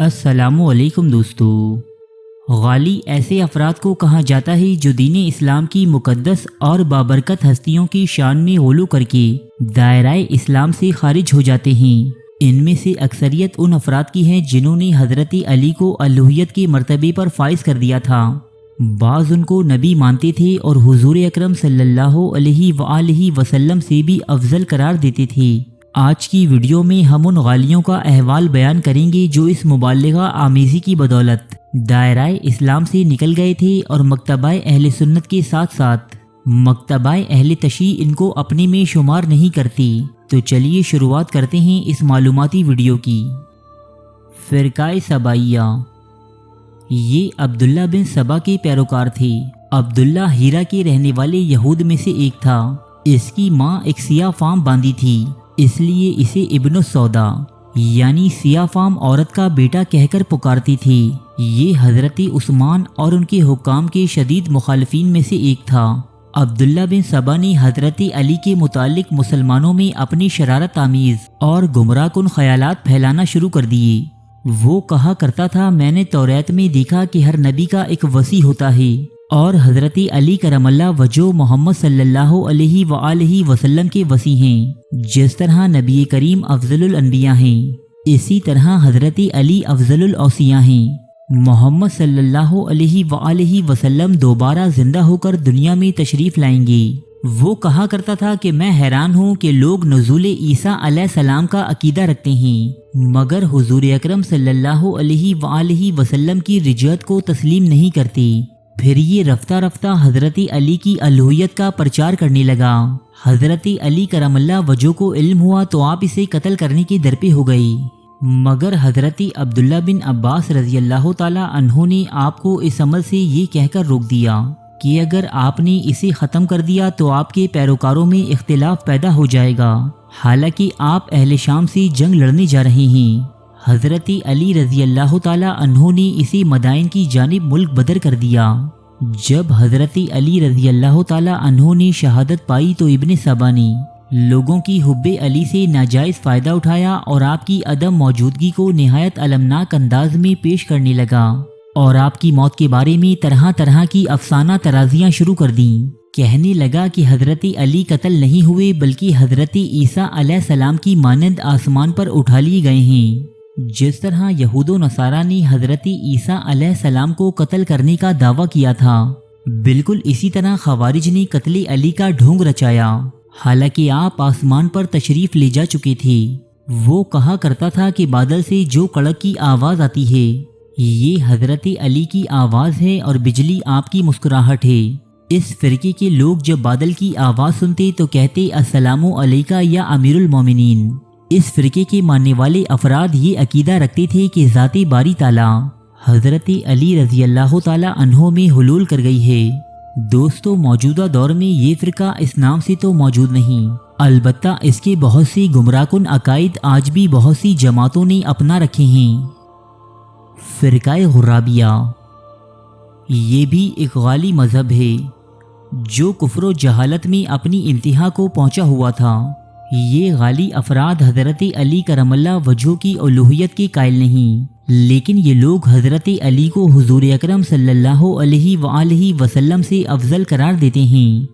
السلام علیکم دوستو۔ غالی ایسے افراد کو کہا جاتا ہے جو دین اسلام کی مقدس اور بابرکت ہستیوں کی شان میں غلو کر کے دائرہ اسلام سے خارج ہو جاتے ہیں۔ ان میں سے اکثریت ان افراد کی ہے جنہوں نے حضرت علی کو الوہیت کے مرتبے پر فائز کر دیا تھا۔ بعض ان کو نبی مانتے تھے اور حضور اکرم صلی اللہ علیہ وآلہ وسلم سے بھی افضل قرار دیتے تھے۔ آج کی ویڈیو میں ہم ان غالیوں کا احوال بیان کریں گے جو اس مبالغہ آمیزی کی بدولت دائرہ اسلام سے نکل گئے تھے اور مکتبہ اہل سنت کے ساتھ ساتھ مکتبہ اہل تشیع ان کو اپنے میں شمار نہیں کرتی۔ تو چلیے شروعات کرتے ہیں اس معلوماتی ویڈیو کی۔ فرقہ سبائیہ، یہ عبداللہ بن سبا کے پیروکار تھے۔ عبداللہ ہیرا کے رہنے والے یہود میں سے ایک تھا۔ اس کی ماں ایک سیاہ فام باندھی تھی، اس لیے اسے ابن السودا یعنی سیاہ فام عورت کا بیٹا کہہ کر پکارتی تھی۔ یہ حضرت عثمان اور ان کے حکام کے شدید مخالفین میں سے ایک تھا۔ عبداللہ بن سبا نے حضرت علی کے متعلق مسلمانوں میں اپنی شرارت آمیز اور گمراہ کن خیالات پھیلانا شروع کر دیے۔ وہ کہا کرتا تھا، میں نے توریت میں دیکھا کہ ہر نبی کا ایک وصی ہوتا ہے اور حضرت علی کرم اللہ وجہ محمد صلی اللہ علیہ وآلہ وسلم کے وصی ہیں۔ جس طرح نبی کریم افضل الانبیاء ہیں، اسی طرح حضرت علی افضل الاوصیاء ہیں۔ محمد صلی اللہ علیہ وآلہ وسلم دوبارہ زندہ ہو کر دنیا میں تشریف لائیں گے۔ وہ کہا کرتا تھا کہ میں حیران ہوں کہ لوگ نزول عیسیٰ علیہ السلام کا عقیدہ رکھتے ہیں مگر حضور اکرم صلی اللہ علیہ وآلہ وسلم کی رجعت کو تسلیم نہیں کرتے۔ پھر یہ رفتہ رفتہ حضرت علی کی الوہیت کا پرچار کرنے لگا۔ حضرت علی کرم اللہ وجہ کو علم ہوا تو آپ اسے قتل کرنے کی درپے ہو گئی، مگر حضرت عبداللہ بن عباس رضی اللہ تعالی عنہ نے آپ کو اس عمل سے یہ کہہ کر روک دیا کہ اگر آپ نے اسے ختم کر دیا تو آپ کے پیروکاروں میں اختلاف پیدا ہو جائے گا، حالانکہ آپ اہل شام سے جنگ لڑنے جا رہے ہیں۔ حضرت علی رضی اللہ تعالی عنہ نے اسے مدائن کی جانب ملک بدر کر دیا۔ جب حضرت علی رضی اللہ تعالی عنہ نے شہادت پائی تو ابن سبا نے لوگوں کی حب علی سے ناجائز فائدہ اٹھایا اور آپ کی عدم موجودگی کو نہایت المناک انداز میں پیش کرنے لگا اور آپ کی موت کے بارے میں طرح طرح کی افسانہ ترازیاں شروع کر دیں۔ کہنے لگا کہ حضرت علی قتل نہیں ہوئے بلکہ حضرت عیسیٰ علیہ السلام کی مانند آسمان پر اٹھا لیے گئے ہیں۔ جس طرح یہود و نصارہ نے حضرت عیسیٰ علیہ السلام کو قتل کرنے کا دعویٰ کیا تھا، بالکل اسی طرح خوارج نے قتل علی کا ڈھونگ رچایا، حالانکہ آپ آسمان پر تشریف لے جا چکے تھے۔ وہ کہا کرتا تھا کہ بادل سے جو کڑک کی آواز آتی ہے یہ حضرت علی کی آواز ہے اور بجلی آپ کی مسکراہٹ ہے۔ اس فرقے کے لوگ جب بادل کی آواز سنتے تو کہتے السلام علیکہ یا امیر المومنین۔ اس فرقے کے ماننے والے افراد یہ عقیدہ رکھتے تھے کہ ذات باری تعالیٰ حضرت علی رضی اللہ تعالی عنہ میں حلول کر گئی ہے۔ دوستو، موجودہ دور میں یہ فرقہ اس نام سے تو موجود نہیں، البتہ اس کے بہت سی گمراہ کن عقائد آج بھی بہت سی جماعتوں نے اپنا رکھے ہیں۔ فرقہ غرابیہ، یہ بھی ایک غالی مذہب ہے جو کفر و جہالت میں اپنی انتہا کو پہنچا ہوا تھا۔ یہ غالی افراد حضرت علی کرم اللہ وجہ کی الوہیت کے قائل نہیں، لیکن یہ لوگ حضرت علی کو حضور اکرم صلی اللہ علیہ وآلہ وسلم سے افضل قرار دیتے ہیں۔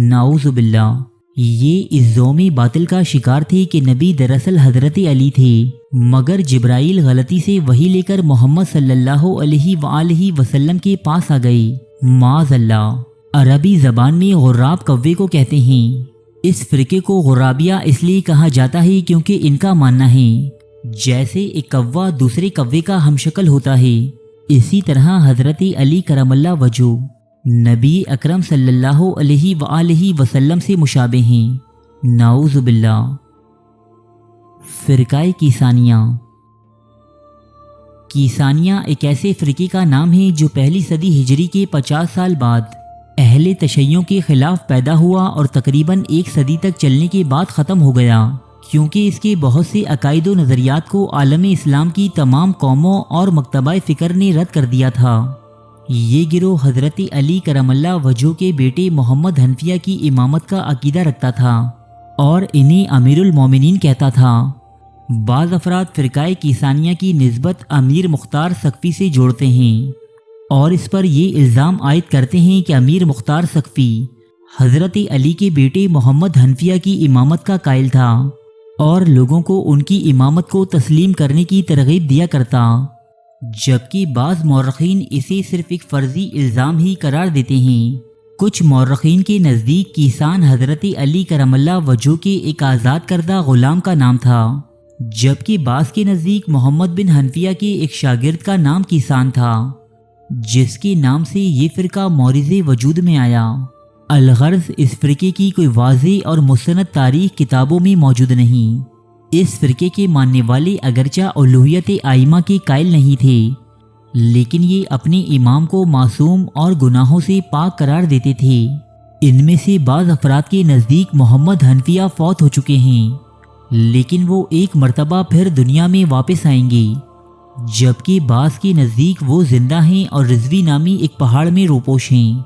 نعوذ باللہ، یہ اس ذوم باطل کا شکار تھے کہ نبی دراصل حضرت علی تھے، مگر جبرائیل غلطی سے وحی لے کر محمد صلی اللہ علیہ وآلہ وسلم کے پاس آ گئے۔ معاذ اللہ۔ عربی زبان میں غراب کوے کو کہتے ہیں۔ اس فرقے کو غرابیہ اس لیے کہا جاتا ہے کیونکہ ان کا ماننا ہے جیسے ایک کوا دوسرے کوے کا ہم شکل ہوتا ہے، اسی طرح حضرت علی کرم اللہ وجہ نبی اکرم صلی اللہ علیہ وآلہ وسلم سے مشابہ ہیں۔ نعوذ باللہ۔ فرقہ کیسانیہ، کیسانیہ ایک ایسے فرقے کا نام ہے جو پہلی صدی ہجری کے 50 سال بعد اہل تشیعوں کے خلاف پیدا ہوا اور تقریباً ایک صدی تک چلنے کے بعد ختم ہو گیا، کیونکہ اس کے بہت سے عقائد و نظریات کو عالم اسلام کی تمام قوموں اور مکتبہ فکر نے رد کر دیا تھا۔ یہ گروہ حضرت علی کرم اللہ وجہ کے بیٹے محمد حنفیہ کی امامت کا عقیدہ رکھتا تھا اور انہیں امیر المومنین کہتا تھا۔ بعض افراد فرقہ کیسانیہ کی نسبت امیر مختار سقفی سے جوڑتے ہیں اور اس پر یہ الزام عائد کرتے ہیں کہ امیر مختار سقفی حضرت علی کے بیٹے محمد حنفیہ کی امامت کا قائل تھا اور لوگوں کو ان کی امامت کو تسلیم کرنے کی ترغیب دیا کرتا، جبکہ بعض مورخین اسے صرف ایک فرضی الزام ہی قرار دیتے ہیں۔ کچھ مورخین کے نزدیک کیسان حضرت علی کرم اللہ وجہہ کے ایک آزاد کردہ غلام کا نام تھا، جبکہ بعض کے نزدیک محمد بن حنفیہ کے ایک شاگرد کا نام کیسان تھا، جس کے نام سے یہ فرقہ مورث وجود میں آیا۔ الغرض اس فرقے کی کوئی واضح اور مستند تاریخ کتابوں میں موجود نہیں۔ اس فرقے کے ماننے والے اگرچہ الوہیت ائمہ کے قائل نہیں تھے، لیکن یہ اپنے امام کو معصوم اور گناہوں سے پاک قرار دیتے تھے۔ ان میں سے بعض افراد کے نزدیک محمد حنفیہ فوت ہو چکے ہیں، لیکن وہ ایک مرتبہ پھر دنیا میں واپس آئیں گے، جبکہ بعض کے نزدیک وہ زندہ ہیں اور رضوی نامی ایک پہاڑ میں روپوش ہیں۔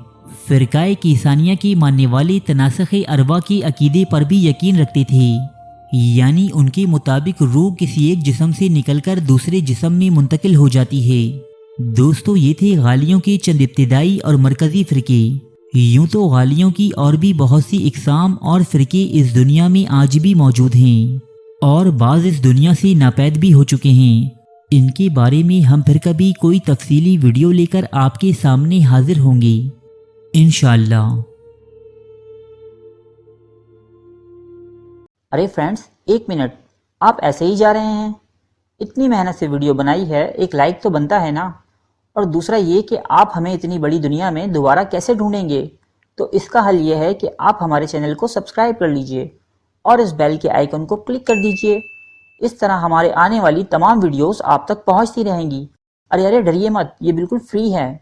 فرقہ کیسانیہ کے ماننے والے تناسخ ارواح کے عقیدے پر بھی یقین رکھتے تھے، یعنی ان کے مطابق روح کسی ایک جسم سے نکل کر دوسرے جسم میں منتقل ہو جاتی ہے۔ دوستو، یہ تھے غالیوں کے چند ابتدائی اور مرکزی فرقے۔ یوں تو غالیوں کی اور بھی بہت سی اقسام اور فرقے اس دنیا میں آج بھی موجود ہیں اور بعض اس دنیا سے ناپید بھی ہو چکے ہیں۔ ان کے بارے میں ہم پھر کبھی کوئی تفصیلی ویڈیو لے کر آپ کے سامنے حاضر ہوں گے انشاءاللہ۔ ارے فرینڈز، ایک منٹ، آپ ایسے ہی جا رہے ہیں؟ اتنی محنت سے ویڈیو بنائی ہے، ایک لائک تو بنتا ہے نا؟ اور دوسرا یہ کہ آپ ہمیں اتنی بڑی دنیا میں دوبارہ کیسے ڈھونڈیں گے؟ تو اس کا حل یہ ہے کہ آپ ہمارے چینل کو سبسکرائب کر لیجئے اور اس بیل کے آئیکن کو کلک کر دیجئے۔ اس طرح ہمارے آنے والی تمام ویڈیوز آپ تک پہنچتی رہیں گی۔ ارے ڈریے مت، یہ بالکل فری ہے۔